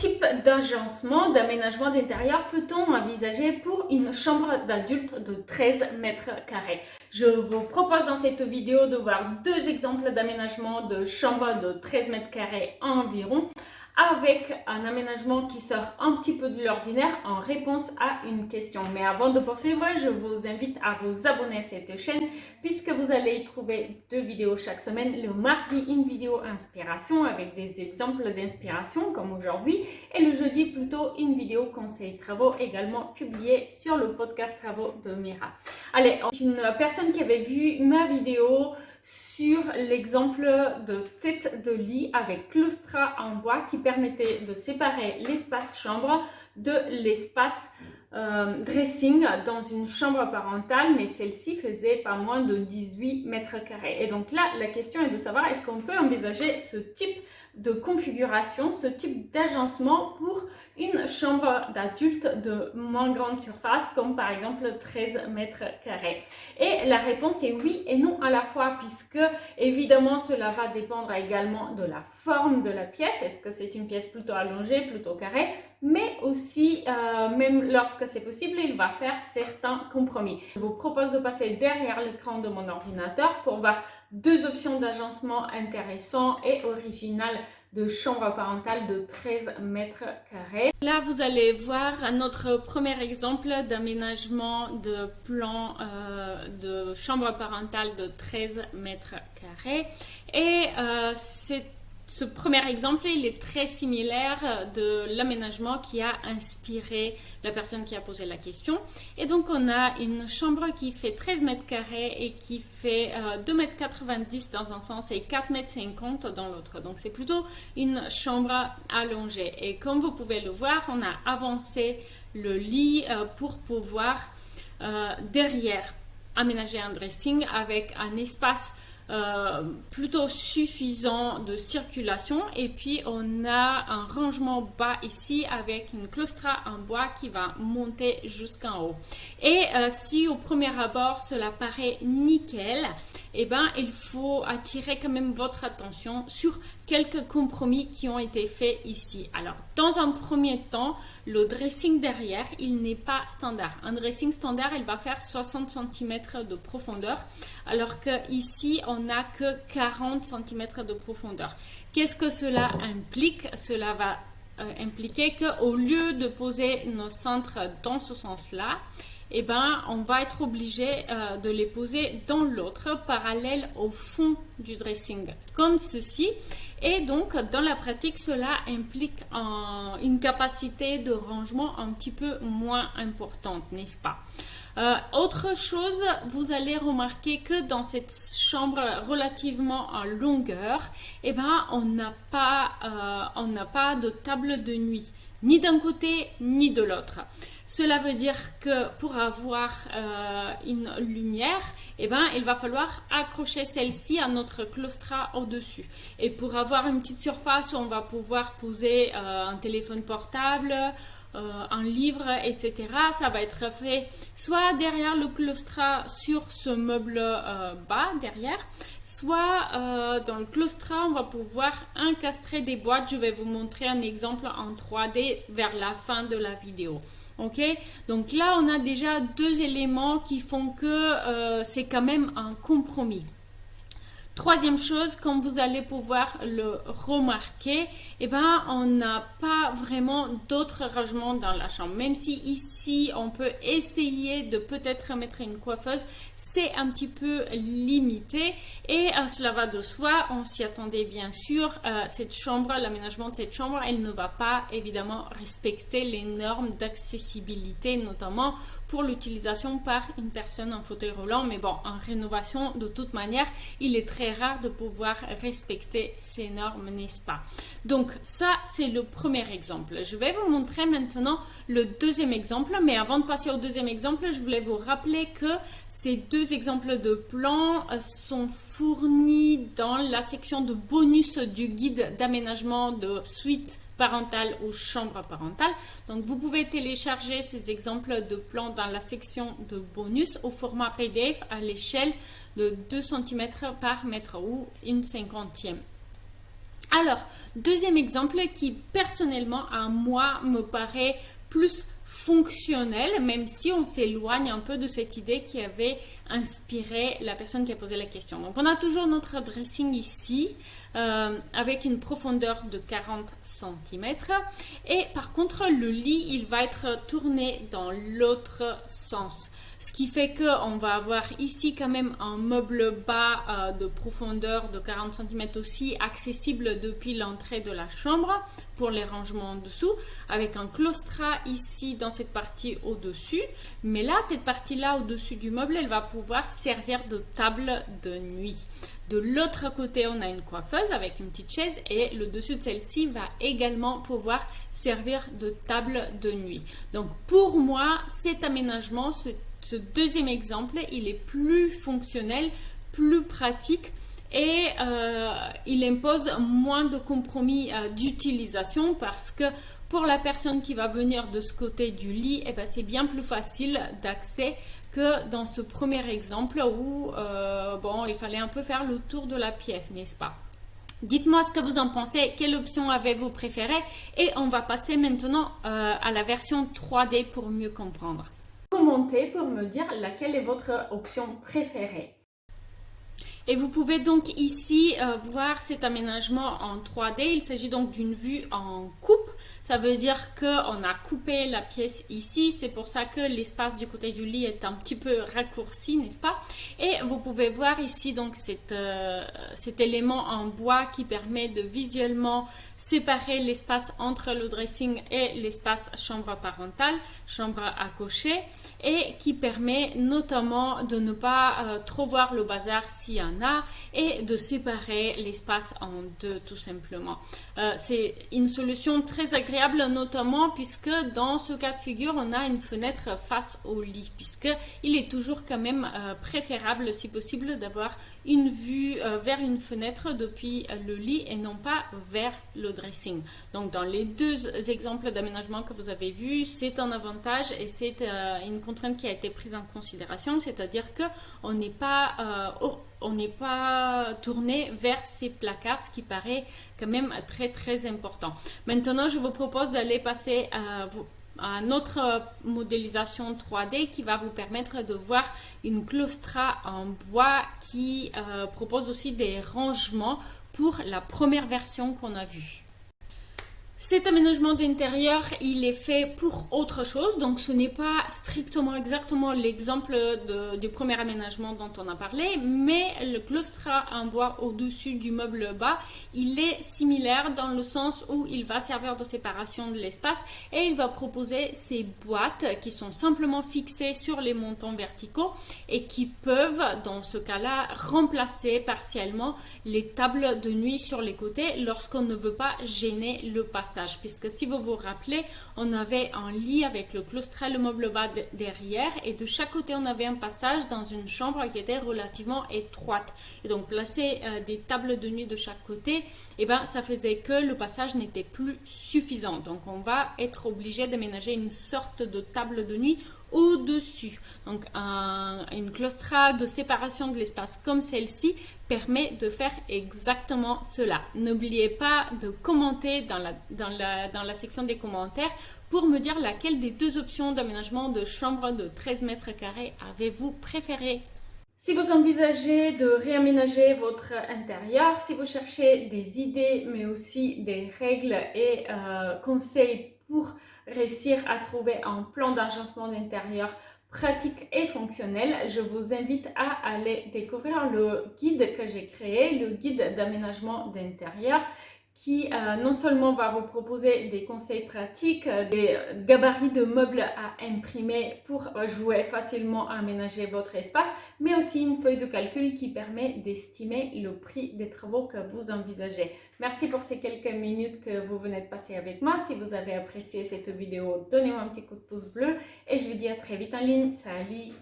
type d'agencement, d'aménagement d'intérieur peut-on envisager pour une chambre d'adulte de 13 mètres carrés? Je vous propose dans cette vidéo de voir deux exemples d'aménagement de chambre de 13 mètres carrés environ, avec un aménagement qui sort un petit peu de l'ordinaire en réponse à une question. Mais avant de poursuivre, je vous invite à vous abonner à cette chaîne puisque vous allez y trouver deux vidéos chaque semaine. Le mardi, une vidéo inspiration avec des exemples d'inspiration comme aujourd'hui, et le jeudi plutôt une vidéo conseil travaux également publiée sur le podcast Travaux de Mira. Allez, une personne qui avait vu ma vidéo sur l'exemple de tête de lit avec claustrat en bois qui permettait de séparer l'espace chambre de l'espace dressing dans une chambre parentale, mais celle-ci faisait pas moins de 18 mètres carrés. Et donc là, la question est de savoir est-ce qu'on peut envisager ce type de configuration, ce type d'agencement pour une chambre d'adulte de moins grande surface, comme par exemple 13 mètres carrés. Et la réponse est oui et non à la fois, puisque évidemment cela va dépendre également de la forme de la pièce. Est-ce que c'est une pièce plutôt allongée, plutôt carrée? Mais aussi, même lorsque c'est possible, il va faire certains compromis. Je vous propose de passer derrière l'écran de mon ordinateur pour voir deux options d'agencement intéressantes et originales de chambre parentale de 13 mètres carrés. Là, vous allez voir notre premier exemple d'aménagement de plan de chambre parentale de 13 mètres carrés. Et ce premier exemple, il est très similaire de l'aménagement qui a inspiré la personne qui a posé la question. Et donc, on a une chambre qui fait 13 mètres carrés et qui fait 2,90 m dans un sens et 4,50 m dans l'autre. Donc, c'est plutôt une chambre allongée. Et comme vous pouvez le voir, on a avancé le lit pour pouvoir derrière aménager un dressing avec un espace plutôt suffisant de circulation, et puis on a un rangement bas ici avec une claustrat en bois qui va monter jusqu'en haut. Et si au premier abord cela paraît nickel, eh ben, il faut attirer quand même votre attention sur quelques compromis qui ont été faits ici. Alors, dans un premier temps, le dressing derrière, il n'est pas standard. Un dressing standard, il va faire 60 cm de profondeur, alors qu'ici, on n'a que 40 cm de profondeur. Qu'est-ce que cela implique? Cela va impliquer qu'au lieu de poser nos cintres dans ce sens-là, eh ben, on va être obligé de les poser dans l'autre, parallèle au fond du dressing, comme ceci. Et donc, dans la pratique, cela implique une capacité de rangement un petit peu moins importante, n'est-ce pas? Autre chose, vous allez remarquer que dans cette chambre relativement en longueur, eh ben, on n'a pas de table de nuit, ni d'un côté ni de l'autre. Cela veut dire que pour avoir une lumière, eh ben, il va falloir accrocher celle-ci à notre claustrat au-dessus. Et pour avoir une petite surface où on va pouvoir poser un téléphone portable, un livre, etc., ça va être fait soit derrière le claustrat sur ce meuble bas derrière, soit dans le claustrat, on va pouvoir incastrer des boîtes. Je vais vous montrer un exemple en 3D vers la fin de la vidéo. Ok, donc là on a déjà deux éléments qui font que c'est quand même un compromis. Troisième chose, comme vous allez pouvoir le remarquer, eh ben, on n'a pas vraiment d'autres rangements dans la chambre. Même si ici, on peut essayer de peut-être mettre une coiffeuse, c'est un petit peu limité. Et cela va de soi, on s'y attendait bien sûr. Cette chambre, l'aménagement de cette chambre, elle ne va pas évidemment respecter les normes d'accessibilité, notamment pour l'utilisation par une personne en fauteuil roulant. Mais bon, en rénovation, de toute manière, il est très rare de pouvoir respecter ces normes, n'est-ce pas? Donc ça, c'est le premier exemple. Je vais vous montrer maintenant le deuxième exemple, mais avant de passer au deuxième exemple, je voulais vous rappeler que ces deux exemples de plans sont fournis dans la section de bonus du guide d'aménagement de suite parentale ou chambre parentale. Donc, vous pouvez télécharger ces exemples de plans dans la section de bonus au format PDF à l'échelle de 2 cm par mètre ou une cinquantième. Alors, deuxième exemple qui personnellement à moi me paraît plus fonctionnel, même si on s'éloigne un peu de cette idée qui avait inspiré la personne qui a posé la question. Donc on a toujours notre dressing ici avec une profondeur de 40 cm et par contre le lit il va être tourné dans l'autre sens. Ce qui fait qu'on va avoir ici quand même un meuble bas de profondeur de 40 cm aussi accessible depuis l'entrée de la chambre pour les rangements en dessous, avec un claustrat ici dans cette partie au-dessus. Mais là, cette partie-là au-dessus du meuble, elle va pouvoir servir de table de nuit. De l'autre côté, on a une coiffeuse avec une petite chaise et le dessus de celle-ci va également pouvoir servir de table de nuit. Donc pour moi, cet aménagement, ce deuxième exemple, il est plus fonctionnel, plus pratique et il impose moins de compromis d'utilisation parce que pour la personne qui va venir de ce côté du lit, eh ben, c'est bien plus facile d'accès que dans ce premier exemple où bon, il fallait un peu faire le tour de la pièce, n'est-ce pas? Dites-moi ce que vous en pensez, quelle option avez-vous préférée et on va passer maintenant à la version 3D pour mieux comprendre. Commentez pour me dire laquelle est votre option préférée. Et vous pouvez donc ici voir cet aménagement en 3D. Il s'agit donc d'une vue en coupe. Ça veut dire qu'on a coupé la pièce ici. C'est pour ça que l'espace du côté du lit est un petit peu raccourci, n'est-ce pas? Et vous pouvez voir ici donc cet élément en bois qui permet de visuellement séparer l'espace entre le dressing et l'espace chambre parentale, chambre à coucher, et qui permet notamment de ne pas trop voir le bazar s'il y en a et de séparer l'espace en deux tout simplement. C'est une solution très agréable notamment puisque dans ce cas de figure on a une fenêtre face au lit puisque il est toujours quand même préférable si possible d'avoir une vue vers une fenêtre depuis le lit et non pas vers le dressing. Donc dans les deux exemples d'aménagement que vous avez vus, c'est un avantage et c'est une contrainte qui a été prise en considération, c'est-à-dire qu'on n'est pas tourné vers ces placards, ce qui paraît quand même très important. Maintenant, je vous propose d'aller passer à notre modélisation 3D qui va vous permettre de voir une claustra en bois qui propose aussi des rangements pour la première version qu'on a vue. Cet aménagement d'intérieur, il est fait pour autre chose, donc ce n'est pas strictement exactement l'exemple du premier aménagement dont on a parlé, mais le claustrat en bois au-dessus du meuble bas, il est similaire dans le sens où il va servir de séparation de l'espace et il va proposer ces boîtes qui sont simplement fixées sur les montants verticaux et qui peuvent, dans ce cas-là, remplacer partiellement les tables de nuit sur les côtés lorsqu'on ne veut pas gêner le passage. Puisque si vous vous rappelez, on avait un lit avec le claustrat, le meuble bas derrière et de chaque côté on avait un passage dans une chambre qui était relativement étroite. Et donc placer des tables de nuit de chaque côté, et ben, ça faisait que le passage n'était plus suffisant. Donc on va être obligé d'aménager une sorte de table de nuit au-dessus. Donc une claustra de séparation de l'espace comme celle-ci permet de faire exactement cela. N'oubliez pas de commenter dans la section des commentaires pour me dire laquelle des deux options d'aménagement de chambre de 13 mètres carrés avez-vous préféré. Si vous envisagez de réaménager votre intérieur, si vous cherchez des idées mais aussi des règles et conseils pour réussir à trouver un plan d'agencement d'intérieur pratique et fonctionnel, je vous invite à aller découvrir le guide que j'ai créé, le guide d'aménagement d'intérieur qui non seulement va vous proposer des conseils pratiques, des gabarits de meubles à imprimer pour jouer facilement à aménager votre espace, mais aussi une feuille de calcul qui permet d'estimer le prix des travaux que vous envisagez. Merci pour ces quelques minutes que vous venez de passer avec moi. Si vous avez apprécié cette vidéo, donnez-moi un petit coup de pouce bleu et je vous dis à très vite en ligne. Salut!